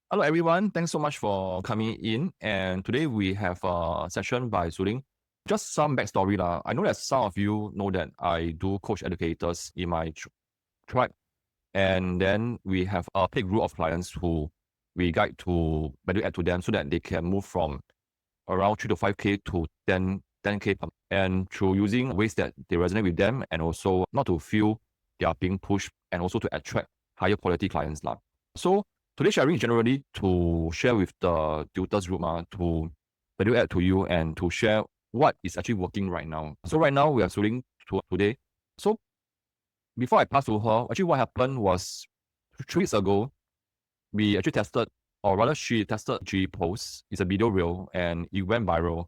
Hello, everyone. Thanks so much for coming in. And today we have a session by Ling. Just some backstory. I know that some of you know that I do coach educators in my tribe. And then we have a big group of clients who we guide to value add to them so that they can move from around 3 to 5K to 10K. And through using ways that they resonate with them and also not to feel they are being pushed and also to attract higher quality clients. So today sharing generally to share with the tutors group to value add to you and to share what is actually working right now. So right now we are shooting today. So before I pass to her, actually what happened was 3 weeks ago, we actually tested, or rather she tested G post. It's a video reel and it went viral.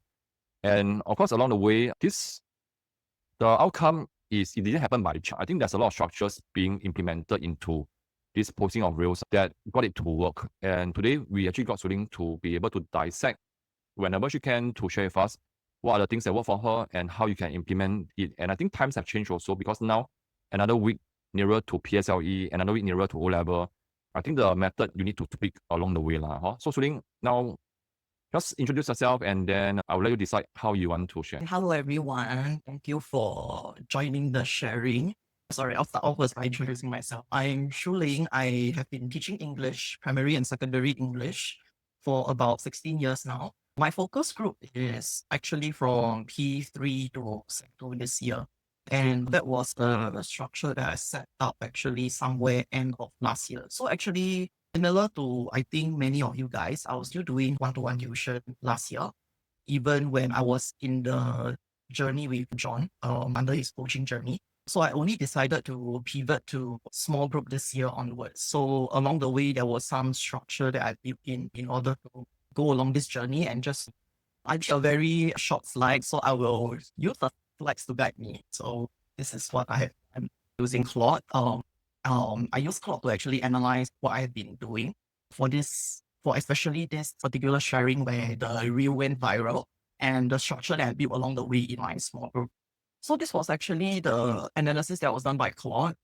And of course, along the way, the outcome is it didn't happen by chance. I think there's a lot of structures being implemented into this posting of reels that got it to work. And today we actually got Ling to be able to dissect whenever she can to share with us what are the things that work for her and how you can implement it. And I think times have changed also because now another week nearer to PSLE, another week nearer to O level. I think the method you need to tweak along the way. So Ling, now just introduce yourself and then I'll let you decide how you want to share. Hello, everyone. Thank you for joining the sharing. Sorry, I'll start off with by introducing myself. I'm Ling. I have been teaching English, primary and secondary English, for about 16 years now. My focus group is actually from P3 to Sec2 this year. And that was the structure that I set up actually somewhere end of last year. So actually, similar to, I think, many of you guys, I was still doing one-to-one tuition last year, even when I was in the journey with John, under his coaching journey. So I only decided to pivot to small group this year onwards. So along the way, there was some structure that I built in order to go along this journey and just, I did a very short slide. So I will use the slides to guide me. So this is what I'm using Claude. I use Claude to actually analyze what I've been doing for especially this particular sharing where the reel went viral and the structure that I built along the way in my small group. So this was actually the analysis that was done by Claude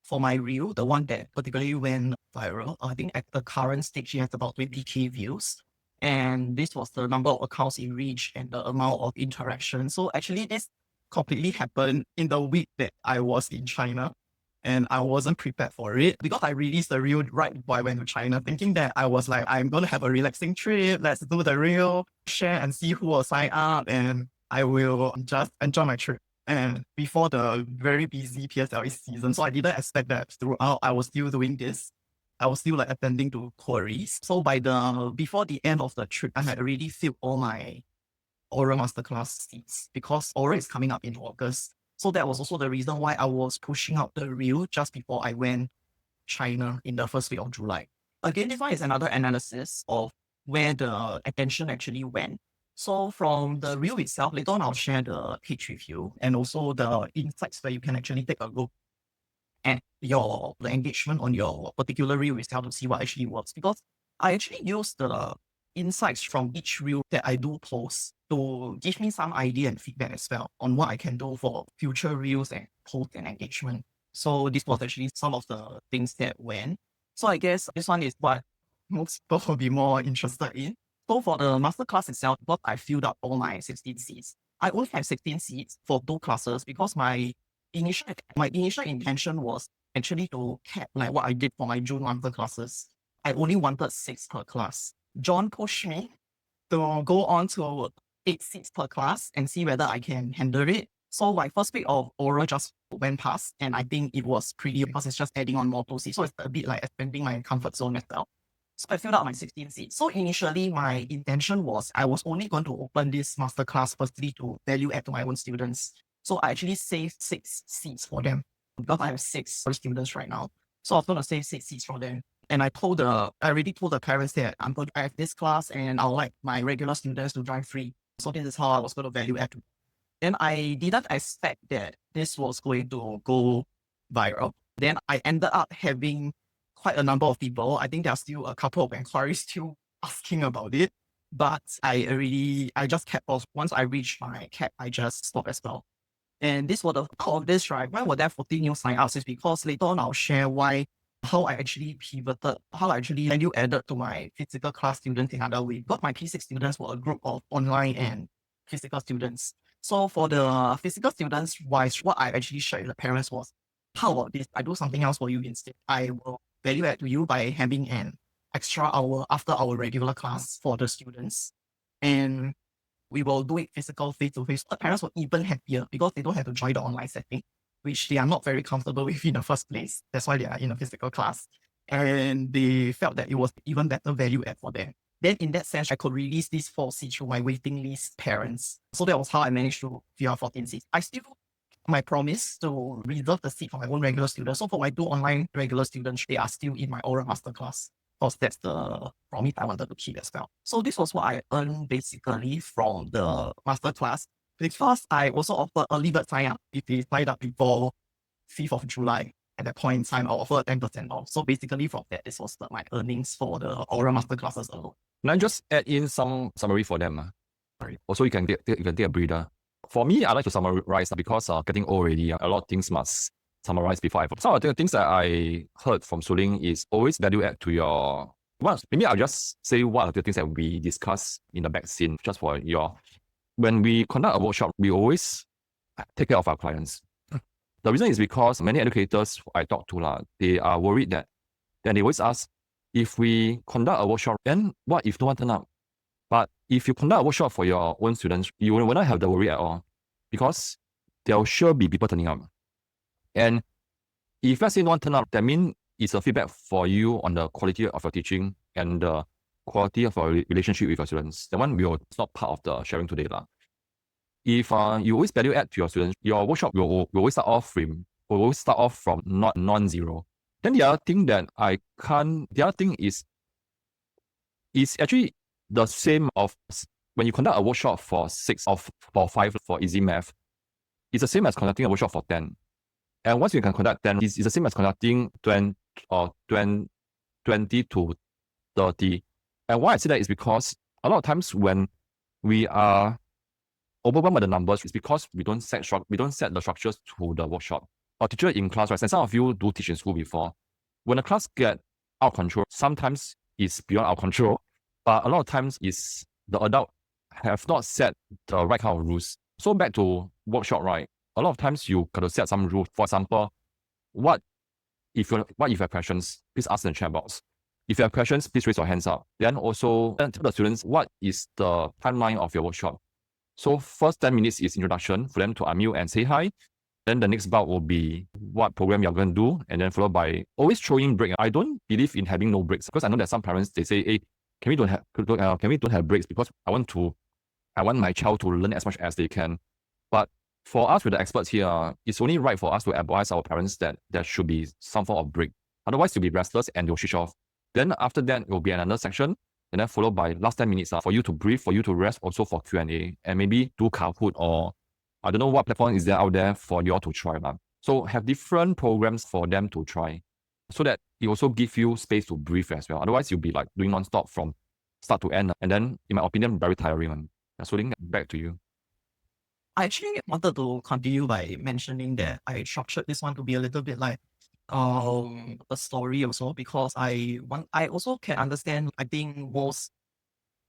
for my reel, the one that particularly went viral. I think at the current stage, it has about 20K views. And this was the number of accounts it reached and the amount of interaction. So actually this completely happened in the week that I was in China. And I wasn't prepared for it because I released the reel right before I went to China, thinking that I was like, I'm going to have a relaxing trip. Let's do the reel, share and see who will sign up. And I will just enjoy my trip. And before the very busy PSLE season, so I didn't expect that throughout I was still doing this. I was still like attending to queries. So before the end of the trip, I had already filled all my oral masterclass seats because oral is coming up in August. So that was also the reason why I was pushing out the reel just before I went China in the first week of July. Again, this one is another analysis of where the attention actually went. So from the reel itself, later on I'll share the page with you and also the insights where you can actually take a look at the engagement on your particular reel itself to see what actually works. Because I actually use the insights from each reel that I do post to give me some idea and feedback as well on what I can do for future reels and post and engagement. So this was actually some of the things that went. So I guess this one is what most people will be more interested in. So for the masterclass itself, what I filled up all my 16 seats. I only have 16 seats for 2 classes because my initial intention was actually to cap like what I did for my June masterclasses. I only wanted 6 per class. John pushed me to go on to 8 seats per class and see whether I can handle it. So my first week of oral just went past and I think it was pretty because it's just adding on more 2 seats. So it's a bit like expanding my comfort zone as well. So I filled out my 16 seats. So initially my intention was I was only going to open this masterclass firstly to value add to my own students. So I actually saved 6 seats for them because I have 6 students right now. So I was going to save 6 seats for them. And I already told the parents that I have this class and I'll like my regular students to join free. So this is how I was going to value add. Then I didn't expect that this was going to go viral. Then I ended up having quite a number of people. I think there are still a couple of inquiries still asking about it. But I just kept off. Once I reached my cap, I just stopped as well. And this was the core of this, right? Why were there 14 new sign-ups? Is because later on I'll share why how I actually pivoted, how I actually value added to my physical class students in other way. Because my P6 students were a group of online and physical students. So for the physical students wise, what I actually shared with the parents was, how about this? I do something else for you instead. I will value add to you by having an extra hour after our regular class for the students. And we will do it physical face-to-face. The parents were even happier because they don't have to join the online setting, which they are not very comfortable with in the first place. That's why they are in a physical class. And they felt that it was even better value add for them. Then in that sense, I could release this 4C through my waiting list parents. So that was how I managed to fill 14 seats. I still my promise to reserve the seat for my own regular students. So for my 2 online regular students, they are still in my oral masterclass. Because that's the promise I wanted to keep as well. So this was what I earned basically from the masterclass. Because I also offer early bird sign up. If they sign up before 5th of July, at that point in time, I'll offer 10% off. So basically from that, this was my earnings for the oral masterclasses alone. Can I just add in some summary for them? Sorry. Also, you can take a breather. For me, I like to summarize because getting old already, a lot of things must summarize before I. Some of the things that I heard from Suling is always value add to your. Well, maybe I'll just say what are the things that we discuss in the back scene, just for your. When we conduct a workshop, we always take care of our clients. The reason is because many educators I talk to, they are worried that, then they always ask, if we conduct a workshop, then what if no one turn up? But if you conduct a workshop for your own students, you will not have the worry at all, because there will sure be people turning up. And if let's say no one turn up, that means it's a feedback for you on the quality of your teaching and the quality of your relationship with your students. That one it's not part of the sharing today. If you always value add to your students, your workshop will always start off from non-zero. Then the other thing that is actually the same of when you conduct a workshop for 6 or for 5 for easy math, it's the same as conducting a workshop for 10. And once you can conduct 10, it's the same as conducting 20 to 30. And why I say that is because a lot of times when we are overwhelmed by the numbers, it's because we don't set the structures to the workshop. Our teacher in class, right? And some of you do teach in school before. When the class get out of control, sometimes it's beyond our control, but a lot of times is the adult have not set the right kind of rules. So back to workshop, right? A lot of times you got to set some rules. For example, what if you have questions? Please ask in the chat box. If you have questions, please raise your hands up. Then also tell the students what is the timeline of your workshop. So first 10 minutes is introduction for them to unmute and say hi. Then the next part will be what program you're going to do, and then followed by always throwing break. I don't believe in having no breaks, because I know that some parents, they say, hey, can we don't have breaks, because I want my child to learn as much as they can. But for us with the experts here, it's only right for us to advise our parents that there should be some form of break. Otherwise, you'll be restless and you'll switch off. Then after that, it will be another section, and then followed by last 10 minutes for you to breathe, for you to rest, also for Q&A, and maybe do Kahoot, or I don't know what platform is there out there for you all to try. So have different programs for them to try, so that it also gives you space to breathe as well. Otherwise, you'll be like doing non-stop from start to end. And then, in my opinion, very tiring. So Ling, back to you. I actually wanted to continue by mentioning that I structured this one to be a little bit like a story also, because I also can understand, I think, most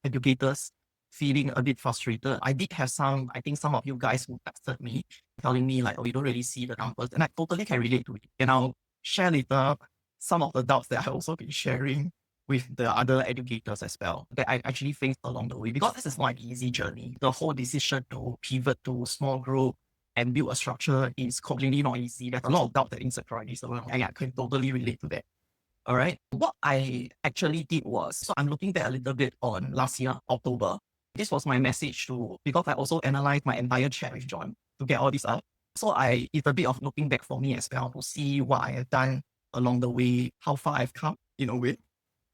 educators feeling a bit frustrated. I did have some of you guys who texted me telling me like, oh, you don't really see the numbers, and I totally can relate to it. And I'll share later some of the doubts that I also been sharing with the other educators as well, that I actually faced along the way, because this is not an easy journey. The whole decision to pivot to small group and build a structure is completely not easy. There's a lot of doubt and insecurities around, and I can totally relate to that. All right. What I actually did was, so I'm looking back a little bit on last year, October. This was my message because I also analyzed my entire chat with John to get all this up. So it's a bit of looking back for me as well, to see what I have done along the way, how far I've come in a way.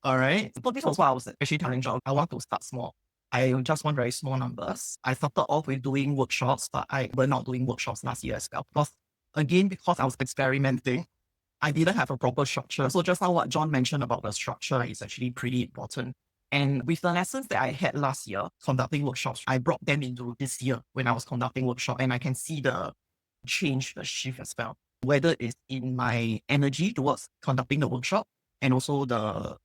All right. So this was what I was actually telling John. I want to start small. I just want very small numbers. I started off with doing workshops, but I were not doing workshops last year as well. Because I was experimenting, I didn't have a proper structure. So just now what John mentioned about the structure is actually pretty important. And with the lessons that I had last year conducting workshops, I brought them into this year when I was conducting workshop, and I can see the change, the shift as well. whether it's in my energy towards conducting the workshop and also the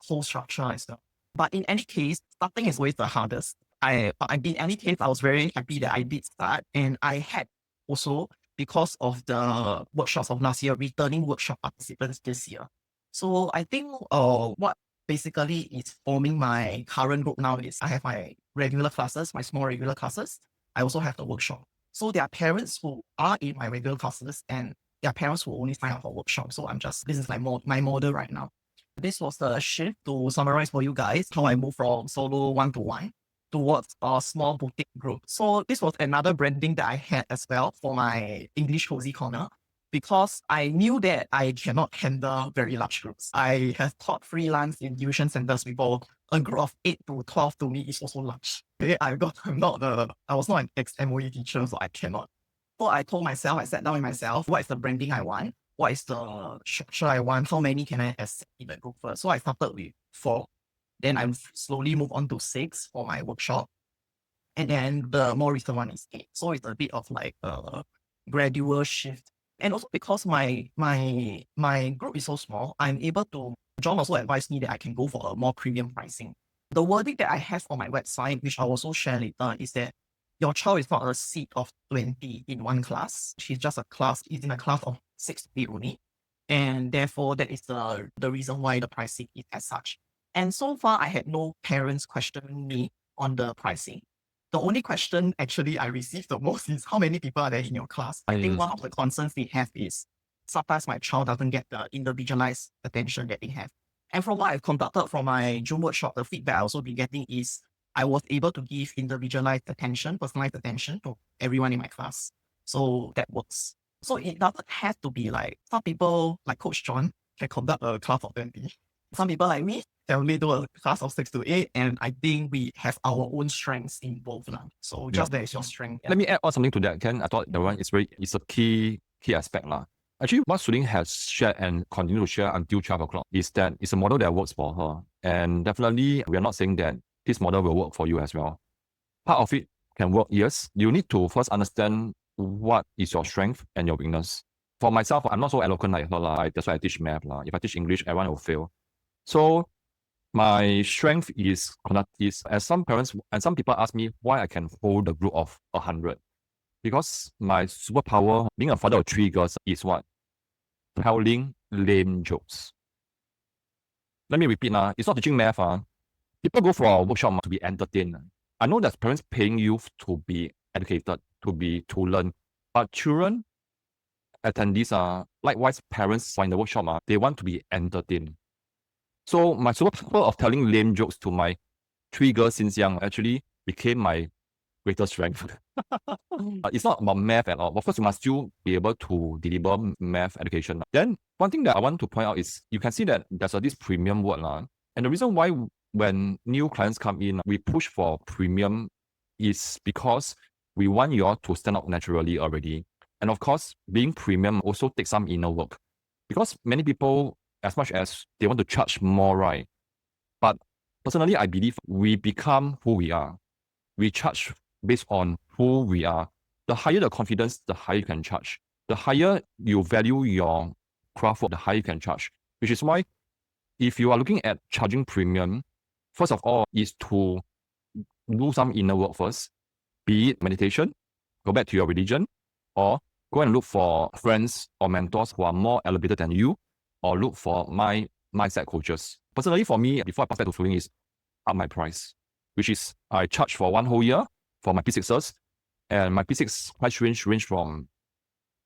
whole structure as well. But in any case, starting is always the hardest. In any case, I was very happy that I did start, and I had also, because of the workshops of last year, returning workshop participants this year. So I think what basically is forming my current group now is I have my regular classes, my small regular classes. I also have the workshop. So there are parents who are in my regular classes and there are parents who only sign up for workshops. So this is like my model right now. This was the shift to summarize for you guys how I moved from solo one-to-one towards a small boutique group. So this was another branding that I had as well for my English Cozy Corner, because I knew that I cannot handle very large groups. I have taught freelance in tuition centers before. A group of 8 to 12 to me is also large. Okay, I was not an ex-MOE teacher, so I cannot. So I sat down with myself, what is the branding I want? What is the structure I want? How many can I accept in the group first? So I started with 4. Then I slowly moved on to 6 for my workshop. And then the more recent one is 8. So it's a bit of like a gradual shift. And also because my group is so small, I'm able to, John also advised me that I can go for a more premium pricing. The wording that I have on my website, which I'll also share later, is that your child is not a seat of 20 in one class. She's just is in a class of 60 only. And therefore, that is the reason why the pricing is as such. And so far, I had no parents questioning me on the pricing. The only question actually I received the most is how many people are there in your class? I think one of the concerns they have is sometimes my child doesn't get the individualized attention that they have. And from what I've conducted from my June workshop, the feedback I also been getting is I was able to give individualized attention, personalized attention to everyone in my class. So that works. So it doesn't have to be like some people like Coach John can conduct a class of 20. Some people like me can only do a class of 6 to 8. And I think we have our own strengths in both now. So just that is your strength. Let me add on something to that, Ken. I thought that one is a key aspect. Actually, what Suling has shared and continue to share until 12 o'clock is that it's a model that works for her. And definitely, we are not saying that this model will work for you as well. Part of it can work, yes. You need to first understand what is your strength and your weakness. For myself, I'm not so eloquent like her. That's why I teach math. If I teach English, everyone will fail. So my strength is as some parents and some people ask me why I can hold a group of 100. Because my superpower, being a father of 3 girls, is what? Telling lame jokes. Let me repeat, it's not teaching math. People go for a workshop to be entertained. I know that parents paying you to be educated, to learn. But children, attendees, likewise parents in the workshop, they want to be entertained. So my superpower of telling lame jokes to my 3 girls since young actually became my greatest strength. It's not about math at all. Of course, you must still be able to deliver math education. Then one thing that I want to point out is you can see that there's this premium word. And the reason why when new clients come in, we push for premium is because we want you all to stand out naturally already. And of course, being premium also takes some inner work. Because many people, as much as they want to charge more, right? But personally, I believe we become who we are. We charge based on who we are. The higher the confidence, the higher you can charge. The higher you value your craft work, the higher you can charge. Which is why if you are looking at charging premium, first of all is to do some inner work first, be it meditation, go back to your religion, or go and look for friends or mentors who are more elevated than you, or look for my mindset coaches. Personally, for me, before I pass back to Suling, is up my price, which is I charge for 1 whole year for my P6s, and my P6 price range from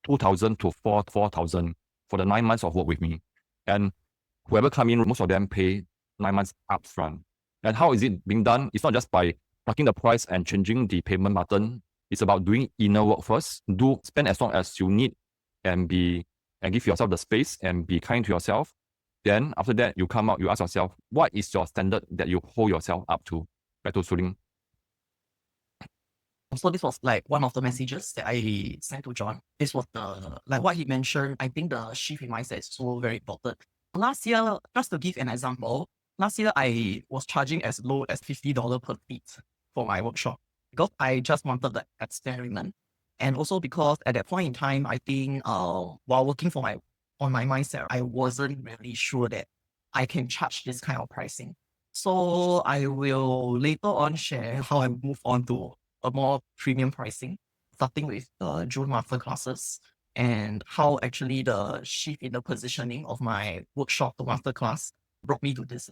2,000 to 4,000 for the 9 months of work with me. And whoever come in, most of them pay 9 months upfront. And how is it being done? It's not just by plugging the price and changing the payment button. It's about doing inner work first. Spend as long as you need and give yourself the space and be kind to yourself. Then after that, you come out, you ask yourself, what is your standard that you hold yourself up to? Back to Suling. So this was like one of the messages that I sent to John. This was like what he mentioned. I think the shift in mindset is so very important. Last year, just to give an example, last year I was charging as low as $50 per seat for my workshop because I just wanted the experiment. And also because at that point in time, I think while working on my mindset, I wasn't really sure that I can charge this kind of pricing. So I will later on share how I move on to a more premium pricing, starting with the June masterclasses and how actually the shift in the positioning of my workshop to masterclass brought me to this.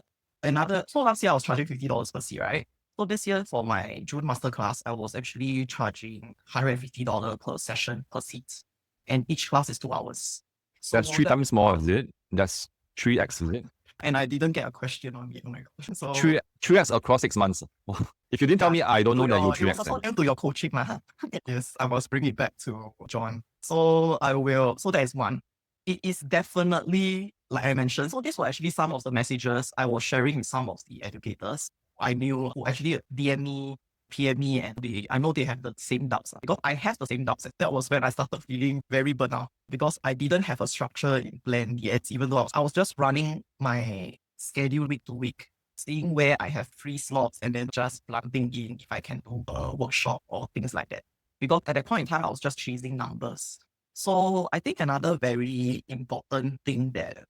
So last year I was charging $50 per seat, right? So this year for my June masterclass, I was actually charging $150 per session per seat. And each class is 2 hours. So That's 3 times more, is it? That's 3x, is it? And I didn't get a question on it. Oh my gosh. So 3x across 6 months. If you didn't tell me, I don't know that you it was 3x. also due to your coaching. Yes, I must bring it back to John. So that is one. It is definitely, like I mentioned, so these were actually some of the messages I was sharing with some of the educators I knew who actually DM me, PM me, and I know they have the same doubts. Because I have the same doubts. That was when I started feeling very burnout because I didn't have a structure in plan yet, even though I was just running my schedule week to week, seeing where I have free slots and then just plugging in if I can do a workshop or things like that. Because at that point in time, I was just chasing numbers. So I think another very important thing that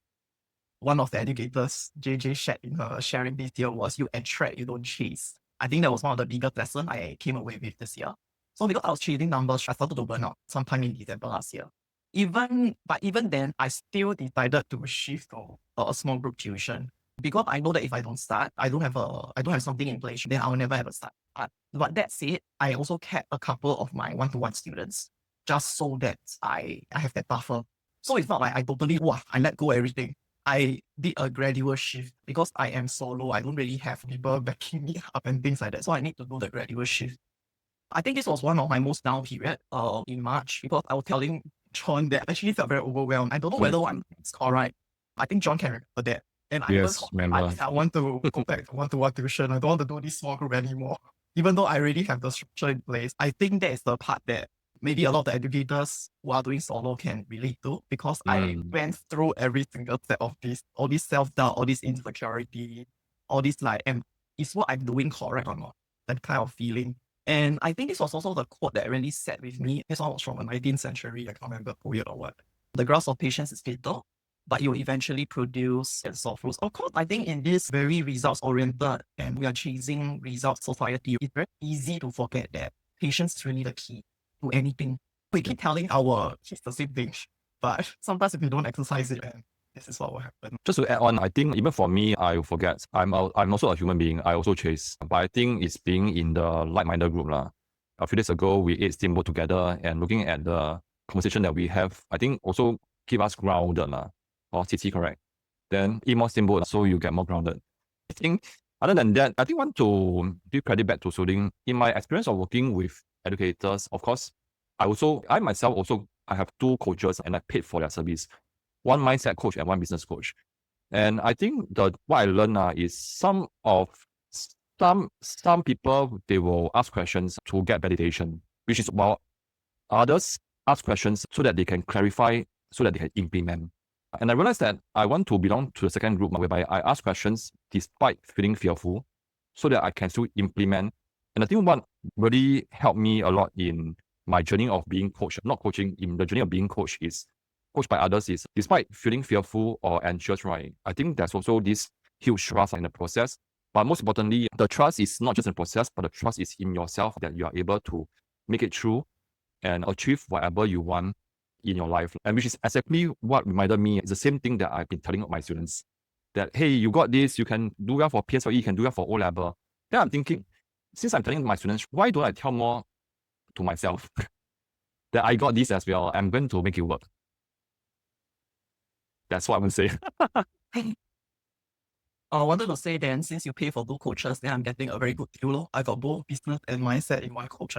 one of the educators, JJ, shared in her sharing this year was you attract, you don't chase. I think that was one of the biggest lessons I came away with this year. So because I was chasing numbers, I started to burn out sometime in December last year. But even then, I still decided to shift to a small group tuition because I know that if I don't start, I don't have something in place, then I'll never ever start. But that said, I also kept a couple of my one-to-one students just so that I have that buffer. So it's not like I totally, I let go everything. I did a gradual shift because I am solo. I don't really have people backing me up and things like that. So I need to do the gradual shift. I think this was one of my most down period in March because I was telling John that I actually felt very overwhelmed. I don't know whether it's correct. I think John can remember that. And I want to go back to one-to-one tuition. I don't want to do this small group anymore. Even though I already have the structure in place, I think that is the part that maybe a lot of the educators who are doing solo can relate to because I went through every single step of this, all this self-doubt, all this insecurity, all this is what I'm doing correct or not? That kind of feeling. And I think this was also the quote that really sat with me. This one was from the 19th century. I can't remember who it or what. The grass of patience is bitter, but you eventually produce and soft fruits. Of course, I think in this very results-oriented and we are chasing results society, it's very easy to forget that patience is really the key to anything. We keep telling our kids the same thing, but sometimes if you don't exercise it, this is what will happen. Just to add on, I think even for me, I forget. I'm also a human being. I also chase. But I think it's being in the like-minded group. A few days ago, we ate steamboat together and looking at the conversation that we have, I think also keep us grounded. Or CC correct. Then eat more steamboat so you get more grounded. I think other than that, I think I want to give credit back to Suling. In my experience of working with educators, of course, I myself also have 2 coaches and I paid for their service. One mindset coach and one business coach. And I think what I learned is some people, they will ask questions to get validation, which is while others ask questions so that they can clarify, so that they can implement. And I realized that I want to belong to the second group whereby I ask questions despite feeling fearful so that I can still implement. And I think what really helped me a lot in my journey of being coached, not coaching, in the journey of being coached by others is despite feeling fearful or anxious, right? I think there's also this huge trust in the process. But most importantly, the trust is not just in the process, but the trust is in yourself that you are able to make it through and achieve whatever you want in your life. And which is exactly what reminded me, it's the same thing that I've been telling my students. That, hey, you got this, you can do well for PSLE, you can do well for O-level. Then I'm thinking, since I'm telling my students, why don't I tell more to myself that I got this as well, I'm going to make it work. That's what I'm going to say. I wanted to say then, since you pay for 2 coaches, then I'm getting a very good deal. I got both business and mindset in one coach.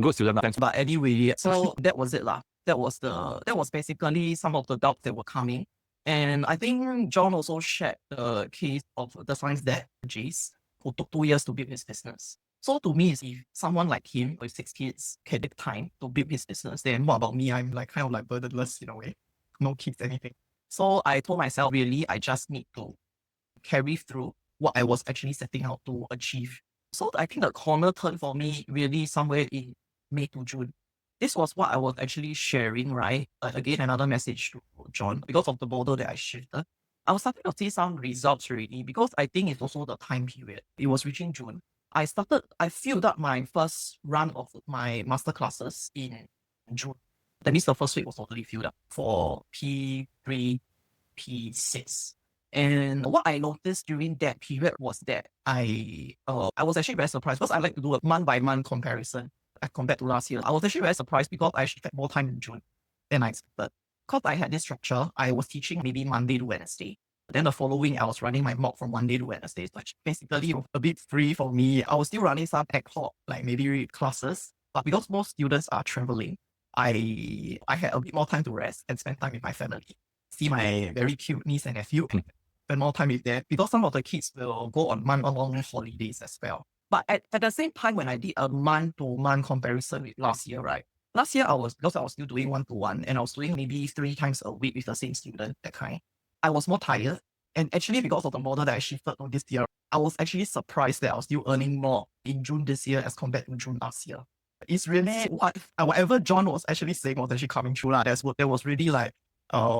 Good student, thanks. But anyway, so that was it lah. That was basically some of the doubts that were coming. And I think John also shared the case of the science dad, Jace, who took 2 years to build his business. So to me, if someone like him with 6 kids can take time to build his business, then what about me? I'm kind of burdenless in a way. No kids, anything. So I told myself, really, I just need to carry through what I was actually setting out to achieve. So I think the corner turn for me really somewhere in May to June. This was what I was actually sharing, right? Again, another message to John, because of the model that I shifted. I was starting to see some results already because I think it's also the time period. It was reaching June. I filled up my first run of my master classes in June. That means the first week was totally filled up for P3, P6. And what I noticed during that period was that I was actually very surprised because I like to do a month by month comparison as compared to last year. I was actually very surprised because I actually had more time in June than I expected. Because I had this structure, I was teaching maybe Monday to Wednesday. Then the following, I was running my mock from Monday to Wednesday. So basically a bit free for me. I was still running some ad hoc, like maybe classes. But because most students are traveling, I had a bit more time to rest and spend time with my family. See my very cute niece and nephew, spend more time with them because some of the kids will go on month-long holidays as well. But at the same time, when I did a month-to-month comparison with last year, right? Last year, because I was still doing one-to-one and I was doing maybe 3 times a week with the same student, that kind. I was more tired. And actually, because of the model that I shifted to this year, I was actually surprised that I was still earning more in June this year as compared to June last year. It's really whatever John was actually saying was actually coming true. There was really like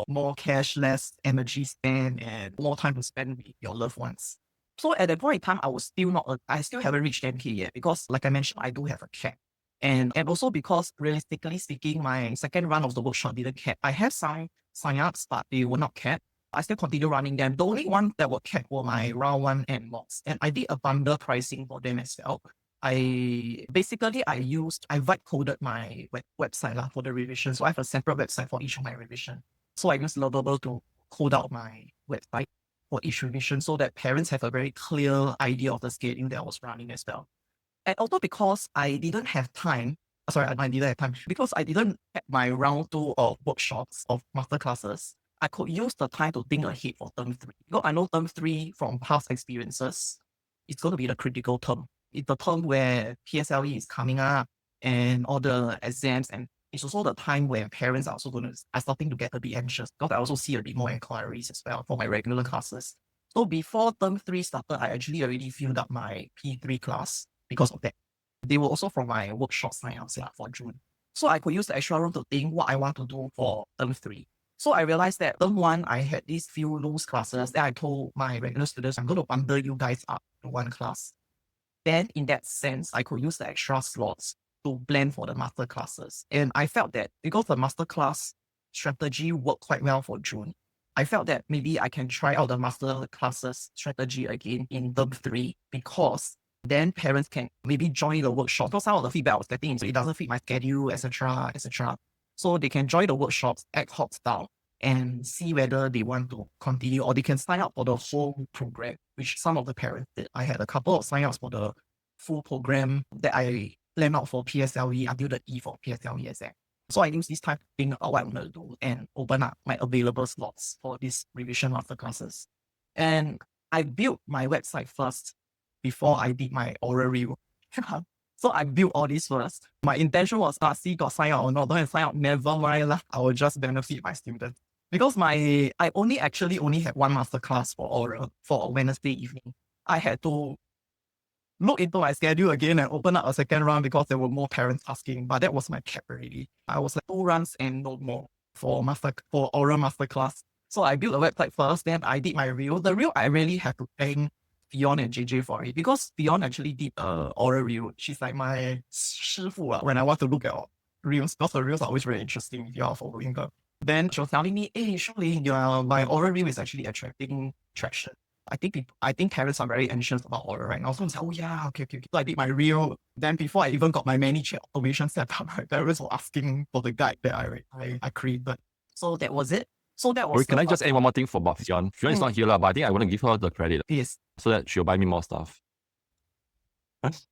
more cash, less energy spent, and more time to spend with your loved ones. So at that point in time, I still haven't reached 10K yet because, like I mentioned, I do have a cap. And also because realistically speaking, my second run of the workshop didn't cap. I have some sign-ups, but they were not capped. I still continue running them. The only one that were capped were my round 1 and mocks. And I did a bundle pricing for them as well. I vibe coded my website for the revision. So I have a separate website for each of my revision. So I use Lovable to code out my website for each revision so that parents have a very clear idea of the schedule that I was running as well. And also because I didn't have time, because I didn't have my round 2 of workshops of masterclasses, I could use the time to think ahead for term 3. Because I know term 3 from past experiences, it's going to be the critical term. It's the term where PSLE is coming up and all the exams, and it's also the time where parents are starting to get a bit anxious because I also see a bit more inquiries as well for my regular classes. So before term 3 started, I actually already filled up my P3 class because of that. They were also from my workshop sign-ups for June. So I could use the extra room to think what I want to do for term 3. So I realized that term 1, I had these few loose classes that I told my regular students, I'm going to bundle you guys up to one class. Then in that sense, I could use the extra slots to plan for the master classes. And I felt that because the master class strategy worked quite well for June, I felt that maybe I can try out the master classes strategy again in term 3 because then parents can maybe join the workshop. Because some of the feedback I was getting, so it doesn't fit my schedule, etc., etc. So they can join the workshops ad hoc style and see whether they want to continue or they can sign up for the whole program, which some of the parents did. I had a couple of sign-ups for the full program that I planned out for PSLE until the eve of PSLE exam. So I use this time to think about what I'm going to do and open up my available slots for this revision masterclasses. And I built my website first before I did my oral review. So I built all this first. My intention was, see, got sign out or not, don't sign out, never mind lah. I will just benefit my students. Because I only had one masterclass for oral for Wednesday evening. I had to look into my schedule again and open up a second round because there were more parents asking, but that was my cap already. I was like 2 runs and no more for oral masterclass. So I built a website first, then I did my reel. The reel, I really have to thank Fion and JJ for it because Fion actually did oral reel. She's like my 师傅 when I want to look at reels because the reels are always very interesting if you are following her. Then she was telling me, hey, surely my oral reel is actually attracting traction. I think parents are very anxious about oral right now. So I was like, oh yeah, okay. So I did my reel. Then before I even got my ManyChat automation set up, my parents were asking for the guide that I created. So that was it. So that was. Sorry, can I just add one more thing for Fion? Fion is not here, but I think I want to give her the credit. Yes. So that she'll buy me more stuff.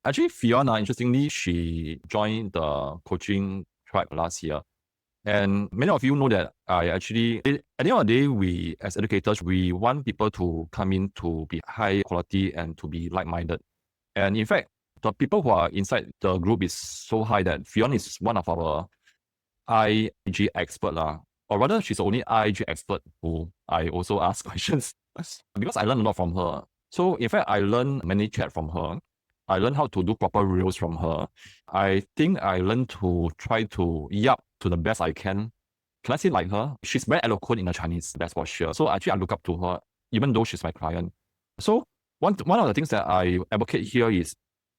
Actually, Fiona, interestingly, she joined the coaching tribe last year. And many of you know that at the end of the day, we as educators, we want people to come in to be high quality and to be like-minded. And in fact, the people who are inside the group is so high that Fiona is one of our IG expert, or rather she's the only IG expert who I also ask questions because I learned a lot from her. So in fact, I learned ManyChat from her. I learned how to do proper reels from her. I think I learned to try to yap to the best I can. Can I say like her? She's very eloquent in the Chinese, that's for sure. So actually, I look up to her, even though she's my client. So one of the things that I advocate here is,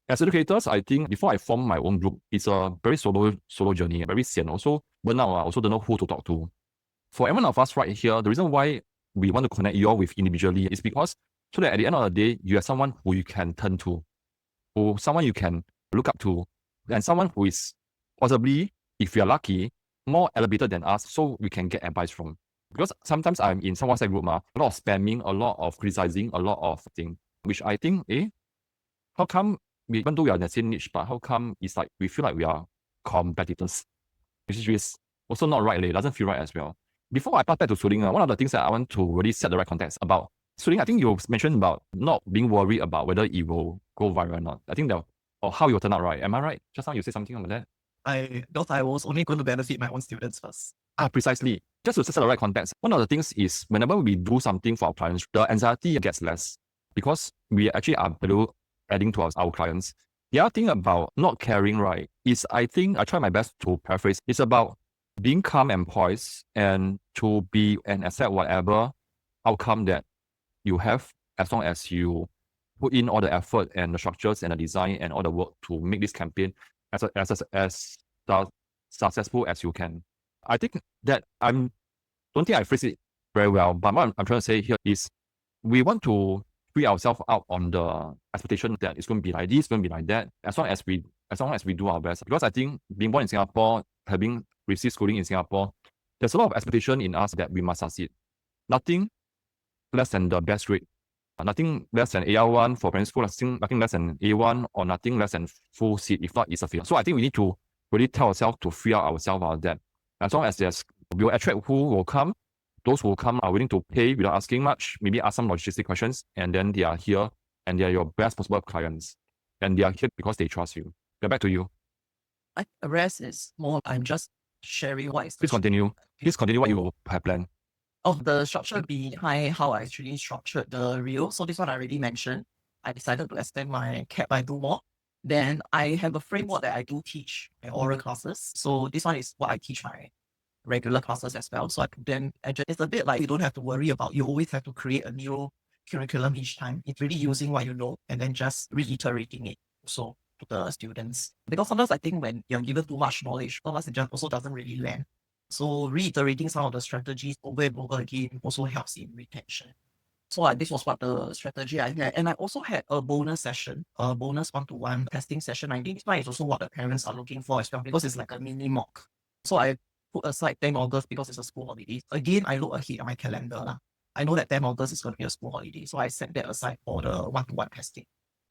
as educators, I think before I form my own group, it's a very solo journey, very sian. Also, burnout, I also don't know who to talk to. For every one of us right here, the reason why we want to connect you all with individually is because so that at the end of the day, you have someone who you can turn to, who someone you can look up to, and someone who is possibly, if you're lucky, more elevated than us, so we can get advice from. Because sometimes I'm in some WhatsApp group, a lot of spamming, a lot of criticizing, a lot of things, which I think, how come, even though we are in the same niche, but how come it's like we feel like we are competitors? Which is also not right, it doesn't feel right as well. Before I pass back to Su Ling, one of the things that I want to really set the right context about, Su Ling, I think you mentioned about not being worried about whether it will go viral or not. I think or how it will turn out, right? Am I right? Just now you said something about that? I was only going to benefit my own students first. Precisely. Just to set the right context, one of the things is whenever we do something for our clients, the anxiety gets less because we actually are value adding to our clients. The other thing about not caring, right, is I think I try my best to paraphrase. It's about being calm and poised and to be and accept whatever outcome that you have as long as you put in all the effort and the structures and the design and all the work to make this campaign as successful as you can. I think that don't think I phrase it very well, but what I'm trying to say here is we want to free ourselves out on the expectation that it's going to be like this, it's going to be like that, as long as we do our best. Because I think being born in Singapore, having received schooling in Singapore, there's a lot of expectation in us that we must succeed. Nothing less than the best grade. Nothing less than AR1 for primary school, nothing less than A1 or nothing less than full seat. If not, it's a fail. So I think we need to really tell ourselves to free out ourselves out of that. As long as we'll attract who will come, those who will come are willing to pay without asking much, maybe ask some logistic questions, and then they are here and they are your best possible clients. And they are here because they trust you. Get back to you. The rest is more, I'm just sharing what is. Please continue. Please continue what you have planned. Of the structure behind how I actually structured the reel. So this one I already mentioned. I decided to extend my cap by 2 more. Then I have a framework that I do teach my oral classes. So this one is what I teach my regular classes as well. So I put them, it's a bit like you don't have to worry about, you always have to create a new curriculum each time. It's really using what you know and then just reiterating it also to the students. Because sometimes I think when you're given too much knowledge, sometimes it just also doesn't really land. So reiterating some of the strategies over and over again also helps in retention. So this was what the strategy I had. And I also had a bonus session, a bonus one-to-one testing session. I think this one is also what the parents are looking for as well, because it's like a mini mock. So I put aside 10 August because it's a school holiday. Again, I look ahead at my calendar. I know that 10 August is going to be a school holiday. So I set that aside for the one-to-one testing.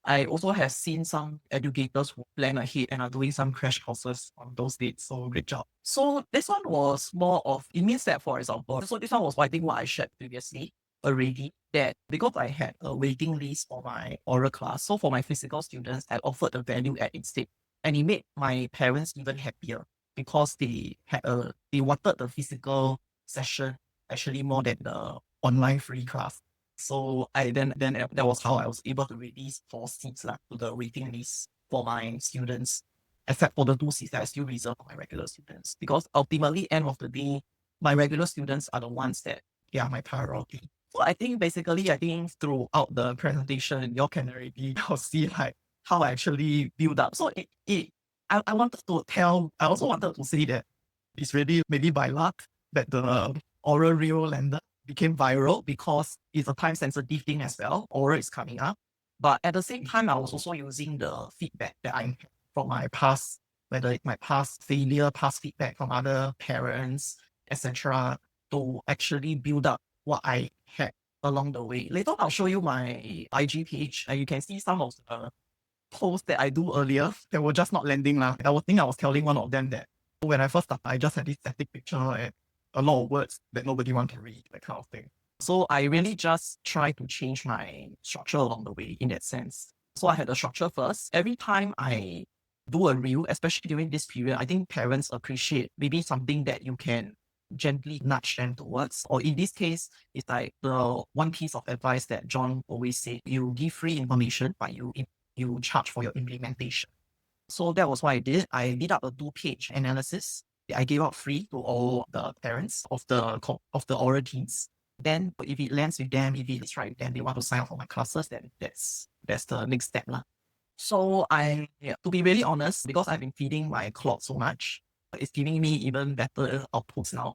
I also have seen some educators who plan ahead and are doing some crash courses on those dates. So great job. So this one was more of, it means that, for example, so this one was I think what I shared previously already, that because I had a waiting list for my oral class, so for my physical students, I offered a value add instead. And it made my parents even happier because they wanted the physical session actually more than the online free class. So then that was how I was able to release 4 seats to the waiting list for my students, except for the 2 seats that I still reserve for my regular students. Because ultimately, end of the day, my regular students are the ones that they are my priority. So I think throughout the presentation, you can already see like how I actually build up. So I also wanted to say that it's really maybe by luck that the oral reel landed became viral because it's a time sensitive thing as well. Oral is coming up. But at the same time, I was also using the feedback that I had from my past, whether it's my past failure, past feedback from other parents, etc., to actually build up what I had along the way. Later, I'll show you my IG page and you can see some of the posts that I do earlier that were just not landing. I was telling one of them that when I first started, I just had this static picture and a lot of words that nobody wants to read, that kind of thing. So I really just try to change my structure along the way in that sense. So I had a structure first. Every time I do a reel, especially during this period, I think parents appreciate maybe something that you can gently nudge them towards. Or in this case, it's like the one piece of advice that John always said, you give free information, but you you charge for your implementation. So that was what I did. I did up a 2-page analysis. I gave out free to all the parents of the oral teams. Then if it lands with them, if it's right with them, they want to sign up for my classes, then that's the next step lah. So to be really honest, because I've been feeding my clock so much, it's giving me even better outputs now.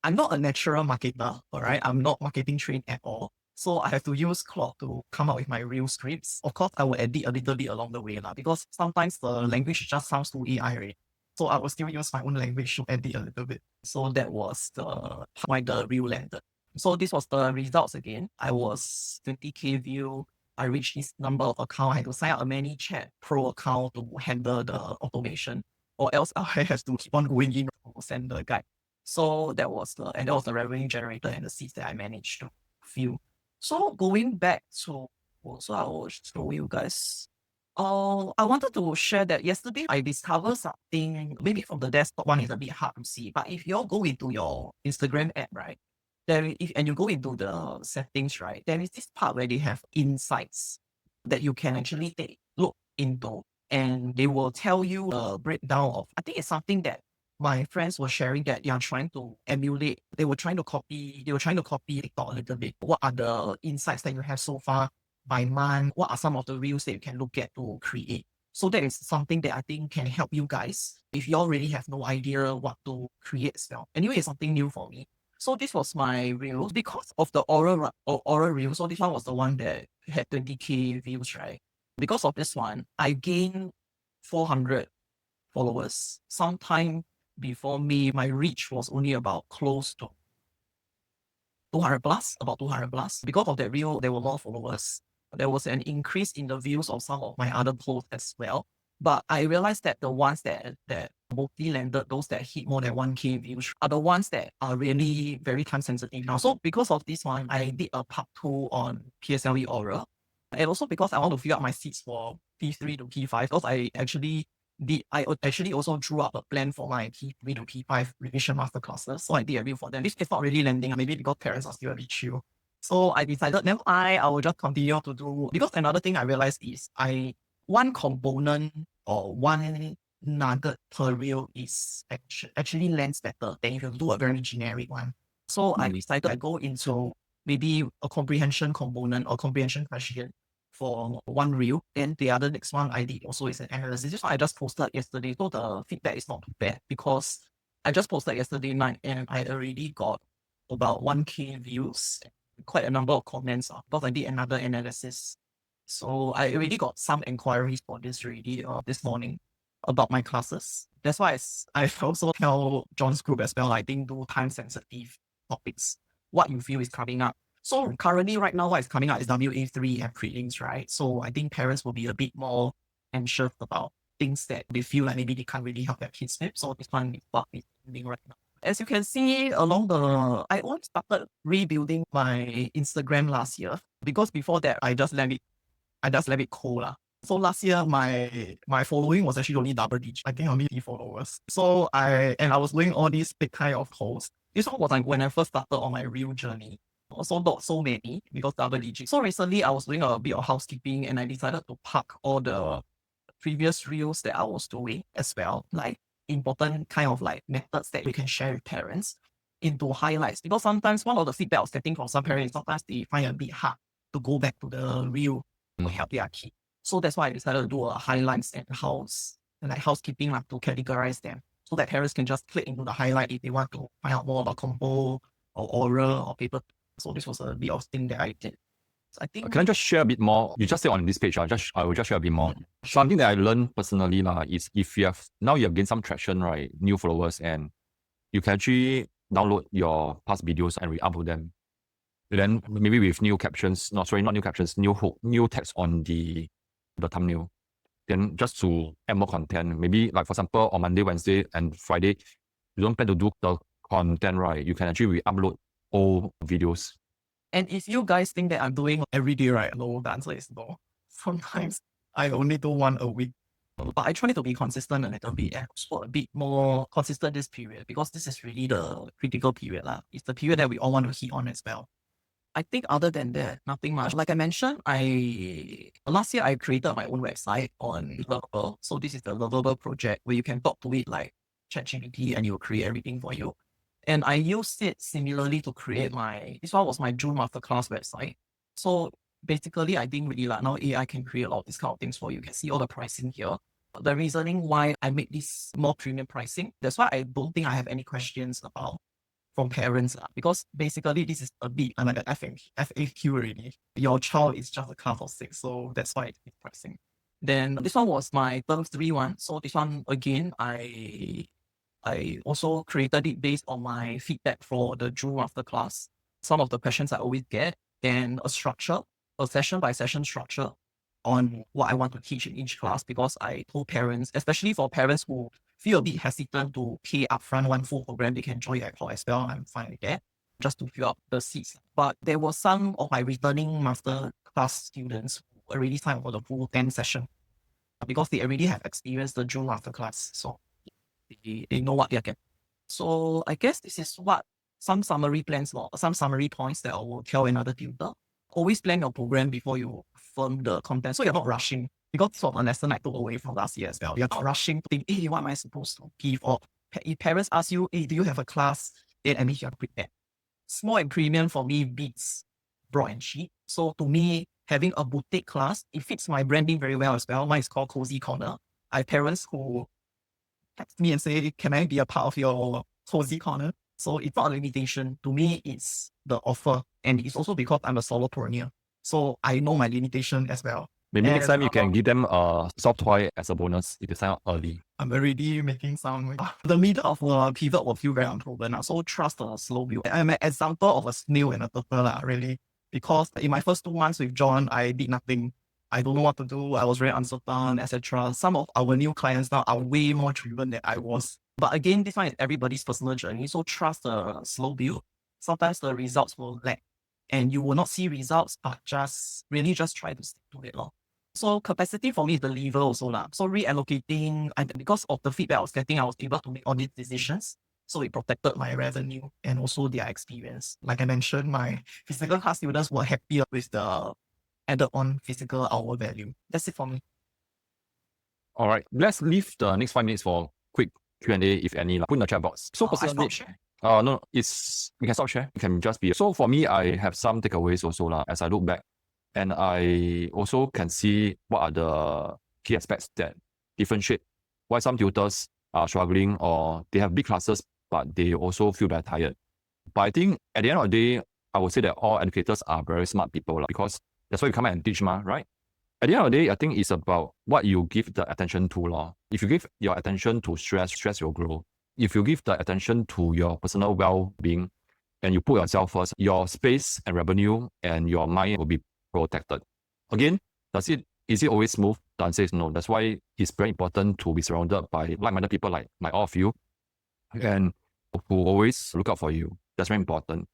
I'm not a natural marketer, all right? I'm not marketing trained at all. So I have to use Claude to come up with my real scripts. Of course, I will edit a little bit along the way lah, because sometimes the language just sounds too AI already. So I will still use my own language to edit a little bit. So that was why the reel landed. So this was the results again. I was 20K view. I reached this number of account. I had to sign up a ManyChat Pro account to handle the automation, or else I have to keep on going in to send the guide. So that was the revenue generator and the seeds that I managed to fill. So going back to, so I will show you guys. I wanted to share that yesterday I discovered something, maybe from the desktop one is a bit hard to see, but if you all go into your Instagram app, right, and you go into the settings, right, there is this part where they have insights that you can actually look into, and they will tell you a breakdown of, I think it's something that my friends were sharing that they are trying to emulate. They were trying to copy TikTok a little bit. What are the insights that you have so far by month? What are some of the reels that you can look at to create? So that is something that I think can help you guys if you all really have no idea what to create as well. Anyway, it's something new for me. So this was my reel because of the oral reel. So this one was the one that had 20K views, right? Because of this one, I gained 400 followers. Sometime before me, my reach was only about close to 200 plus, about 200 plus. Because of that reel, there were more followers. There was an increase in the views of some of my other posts as well. But I realized that the ones that mostly landed, those that hit more than 1K views, are the ones that are really very time sensitive now. So because of this one, I did a part 2 on PSLE oral. And also because I want to fill up my seats for P3 to P5, because I actually also drew up a plan for my P3 to P5 revision masterclasses. So I did a reel for them. This is not really landing, maybe because parents are still a bit chill. So I decided, never I will just continue to do, because another thing I realized is one component or one nugget per reel is actually lands better than if you do a very generic one. So I decided to go into maybe a comprehension component or comprehension question for one reel. Then the other next one I did also is an analysis. This one I just posted yesterday. So the feedback is not too bad because I just posted yesterday night and I already got about 1K views, quite a number of comments because I did another analysis. So I already got some inquiries for this already this morning about my classes. That's why I also tell John's group as well, I think do time sensitive topics, what you feel is coming up. So currently right now what is coming up is WA3 and prelims, right? So I think parents will be a bit more anxious about things that they feel like maybe they can't really help their kids with. So this one is what is doing right now. As you can see I only started rebuilding my Instagram last year because before that I just let it cold lah. So last year my following was actually only double digit. I think only 3 followers. So I was doing all these big kind of posts. This one was like when I first started on my real journey. Also not so many because double digit. So recently I was doing a bit of housekeeping and I decided to park all the previous reels that I was doing as well, like important kind of like methods that we can share with parents into highlights. Because sometimes one of the feedback I was getting from some parents, sometimes they find it a bit hard to go back to the reel to help their kid. So that's why I decided to do a highlights and housekeeping like to categorize them so that parents can just click into the highlight if they want to find out more about compo or oral or paper. So this was a bit of thing that I did. So I think. Can I just share a bit more? You just say on this page, I will just share a bit more. Something that I learned personally is if you have gained some traction, right, new followers, and you can actually download your past videos and re-upload them. Then maybe with new captions, not new captions, new hook, new text on the thumbnail. Then just to add more content, maybe like for example on Monday, Wednesday, and Friday, you don't plan to do the content, right? You can actually re-upload all videos. And if you guys think that I'm doing every day, right? No, the answer is no. Sometimes I only do one a week. But I try to be consistent a little bit and also a bit more consistent this period because this is really the critical period. It's the period that we all want to hit on as well. I think other than that, nothing much. Like I mentioned, last year I created my own website on Lovable. So this is the Lovable project where you can talk to it like ChatGPT and it will create everything for you. And I used it similarly to create this one was my June Masterclass website. So basically, I think really like now AI can create a lot of these kind of things for you. You can see all the pricing here. The reasoning why I make this more premium pricing, that's why I don't think I have any questions about from parents because basically this is a bit like an FAQ already. Your child is just a class of 6, so that's why it's pricing. Then this one was my term 3 one. So this one again, I also created it based on my feedback for the June masterclass. Some of the questions I always get and a structure, a session by session structure on what I want to teach in each class because I told parents, especially for parents who feel a bit hesitant to pay upfront one full program, they can join at as well. I'm fine with that, just to fill up the seats. But there were some of my returning master class students who already signed up for the full 10 session because they already have experienced the June masterclass. So they know what they're getting. So I guess this is what some summary plans or some summary points that I will tell another tutor. Always plan your program before you firm the content. So you're not rushing. Because this was a lesson I took away from last year as well. You're not rushing to think, hey, what am I supposed to give? Or if parents ask you, hey, do you have a class? Then at least you're prepared. Small and premium for me beats broad and cheap. So to me, having a boutique class, it fits my branding very well as well. Mine is called Cozy Corner. I have parents who text me and say, can I be a part of your Cozy Corner? So it's not a limitation. To me, it's the offer. And it's also because I'm a solopreneur. So I know my limitation as well. Maybe next time you can give them a soft toy as a bonus if you sign up early. I'm already making some. The middle of a pivot will feel very unproven. So trust a slow build. I'm an example of a snail and a turtle, really. Because in my first 2 months with John, I did nothing. I don't know what to do. I was very uncertain, etc. Some of our new clients now are way more driven than I was. But again, this one is everybody's personal journey. So trust a slow build. Sometimes the results will lag. And you will not see results, but just try to stick to it. So capacity for me is the lever also. So reallocating, and because of the feedback I was getting, I was able to make all these decisions. So it protected my revenue and also their experience. Like I mentioned, my physical class students were happier with the added on physical hour value. That's it for me. All right, let's leave the next 5 minutes for quick Q&A, if any. Put in the chat box. So personally, no, you can stop share. It can just be. So for me, I have some takeaways also as I look back. And I also can see what are the key aspects that differentiate why some tutors are struggling or they have big classes, but they also feel very tired. But I think at the end of the day, I would say that all educators are very smart people because that's why you come and teach, right? At the end of the day, I think it's about what you give the attention to. If you give your attention to stress will grow. If you give the attention to your personal well-being and you put yourself first, your space and revenue and your mind will be protected. Again, is it always smooth? The answer is no. That's why it's very important to be surrounded by like-minded people like all of you and who always look out for you. That's very important.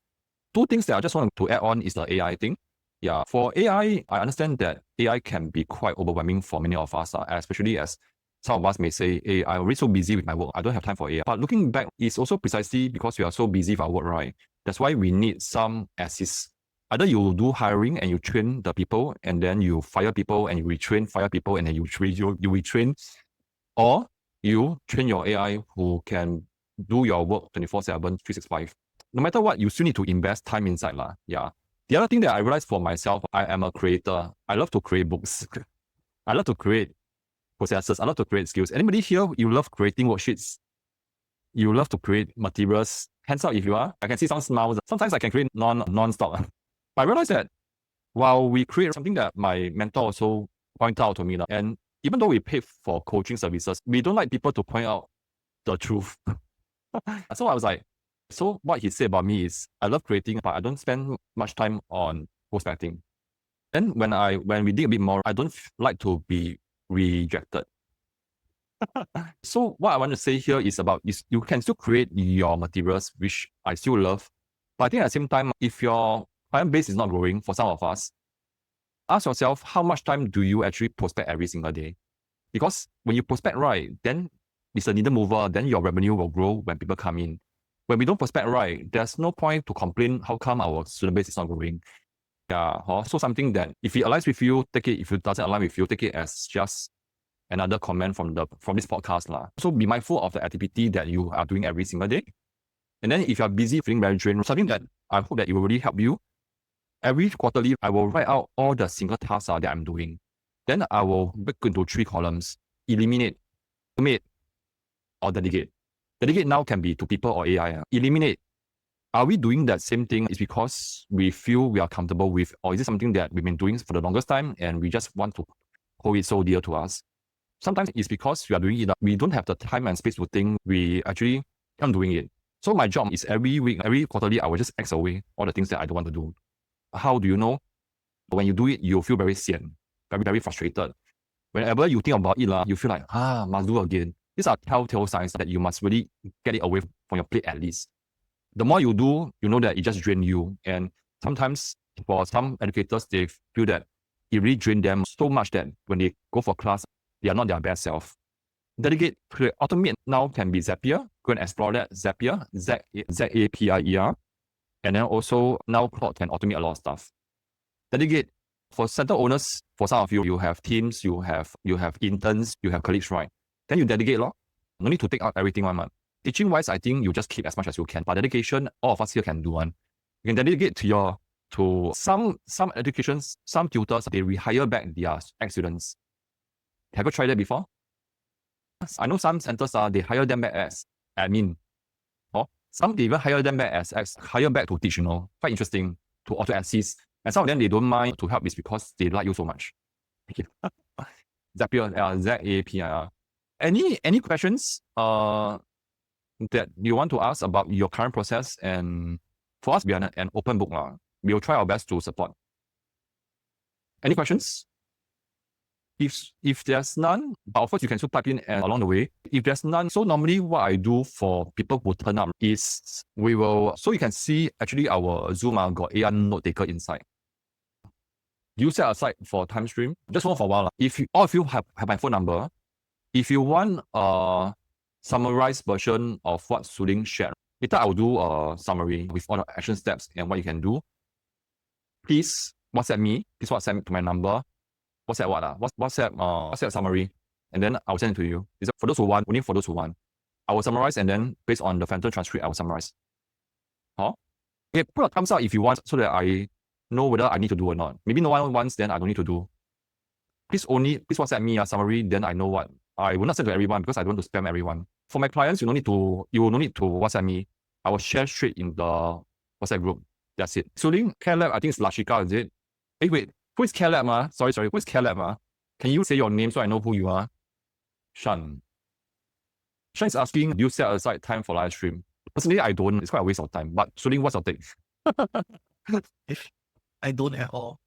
2 things that I just want to add on is the AI thing. Yeah, for AI, I understand that AI can be quite overwhelming for many of us, especially as some of us may say, hey, I'm already so busy with my work. I don't have time for AI. But looking back, it's also precisely because we are so busy with our work, right? That's why we need some assist. Either you do hiring and you train the people, and then you fire people and you retrain, fire people, and then you retrain, or you train your AI who can do your work 24/7, 365. No matter what, you still need to invest time inside. Yeah. The other thing that I realized for myself, I am a creator. I love to create books. I love to create processes. I love to create skills. Anybody here, you love creating worksheets? You love to create materials? Hands up if you are. I can see some smiles. Sometimes I can create non-stop. I realized that while we create something that my mentor also pointed out to me, and even though we pay for coaching services, we don't like people to point out the truth. So I was like, so what he said about me is, I love creating, but I don't spend much time on prospecting. Then when we dig a bit more, I don't like to be rejected. So what I want to say here is you can still create your materials, which I still love. But I think at the same time, if your client base is not growing for some of us, ask yourself, how much time do you actually prospect every single day? Because when you prospect right, then it's a needle mover, then your revenue will grow when people come in. when we don't prospect right, there's no point to complain how come our student base is not growing. Yeah, so something that if it aligns with you, take it. If it doesn't align with you, take it as just another comment from this podcast lah. So be mindful of the activity that you are doing every single day. And then if you're busy feeling very drained, something that I hope that it will really help you. Every quarterly, I will write out all the single tasks that I'm doing. Then I will break into 3 columns: eliminate, automate, or delegate. Delegate now can be to people or AI. Eliminate. Are we doing that same thing is because we feel we are comfortable with, or is it something that we've been doing for the longest time and we just want to hold it so dear to us? Sometimes it's because we are doing it, we don't have the time and space to think we actually am doing it. So my job is every week, every quarterly, I will just X away all the things that I don't want to do. How do you know? When you do it, you feel very sian, very, very frustrated. Whenever you think about it, you feel like, must do again. These are telltale signs that you must really get it away from your plate at least. The more you do, you know that it just drains you. And sometimes for some educators, they feel that it really drains them so much that when they go for class, they are not their best self. Delegate, automate now can be Zapier. Go and explore that. Zapier, Zapier. And then also now Claude can automate a lot of stuff. Delegate, for center owners, for some of you, you have teams, you have interns, you have colleagues, right? Then you delegate lor. No need to take out everything one month. Teaching wise, I think you just keep as much as you can. But dedication, all of us here can do one. You can delegate to some educations, some tutors, they rehire back their ex-students. Have you tried that before? I know some centers they hire them back as admin. Some they even hire them back as hire back to teach, Quite interesting, to auto assist. And some of them they don't mind to help is because they like you so much. Zapier, Zapier. Any questions that you want to ask about your current process? And for us, we are an open book. We will try our best to support. Any questions? If there's none, but of course you can still type in along the way. If there's none, so normally what I do for people who turn up is so you can see actually our Zoom got AI note taker inside. Do you set aside for time stream? Just one for a while. If all of you have my phone number, if you want a summarized version of what Ling shared, later I will do a summary with all the action steps and what you can do. Please WhatsApp me. Please WhatsApp me to my number. WhatsApp what? WhatsApp summary. And then I'll send it to you. It's for those who want, only for those who want. I will summarize and then based on the Phantom transcript, I will summarize. Okay, put a thumbs up if you want so that I know whether I need to do or not. Maybe no one wants, then I don't need to do. Please WhatsApp me a summary, then I know what. I will not send to everyone because I don't want to spam everyone. For my clients, you will no need to WhatsApp me. I will share straight in the WhatsApp group. That's it. Ling, Care Lab, I think it's Lashika, is it? Hey, wait. Who is Care Lab? Sorry. Who is Care Lab? Can you say your name so I know who you are? Shan. Shan is asking, do you set aside time for live stream? Personally, I don't. It's quite a waste of time. But Ling, what's your take? I don't at all.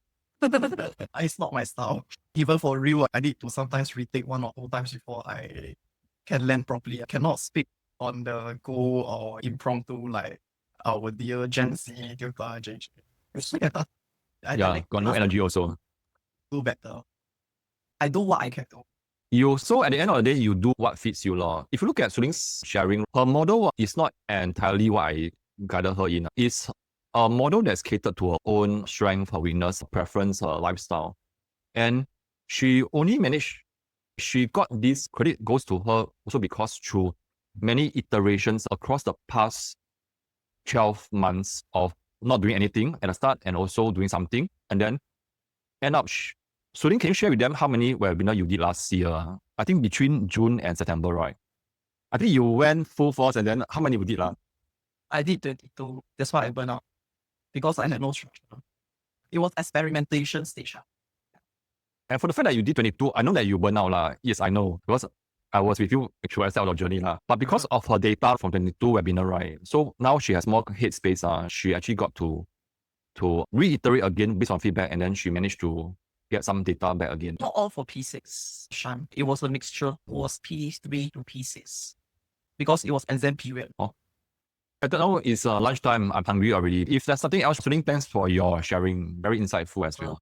It's not my style. Even for real, I need to sometimes retake 1 or 2 times before I can land properly. I cannot speak on the go or impromptu like our dear Gen Z tutor JJ. Got no energy also. Do better. I do what I can do. So at the end of the day, you do what fits you. If you look at Suling's sharing, her model is not entirely what I guided her in. It's a model that's catered to her own strength, her weakness, her preference, her lifestyle. And she got this credit goes to her also because through many iterations across the past 12 months of not doing anything at the start and also doing something, and then end up. Ling, can you share with them how many webinars you did last year? I think between June and September, right? I think you went full force, and then how many you did? I did 22. That's why I burned out. Because I had no structure. It was experimentation stage. And for the fact that you did 22, I know that you burned out. Yes, I know. Because I was with you through our journey. But because of her data from 22 webinar, right? So now she has more headspace. She actually got to reiterate again based on feedback, and then she managed to get some data back again. Not all for P6, Shan. It was a mixture. It was P3 to P6. Because it was exam period. I don't know, it's lunchtime. I'm hungry already. If there's something else, Ling, thanks for your sharing. Very insightful as well.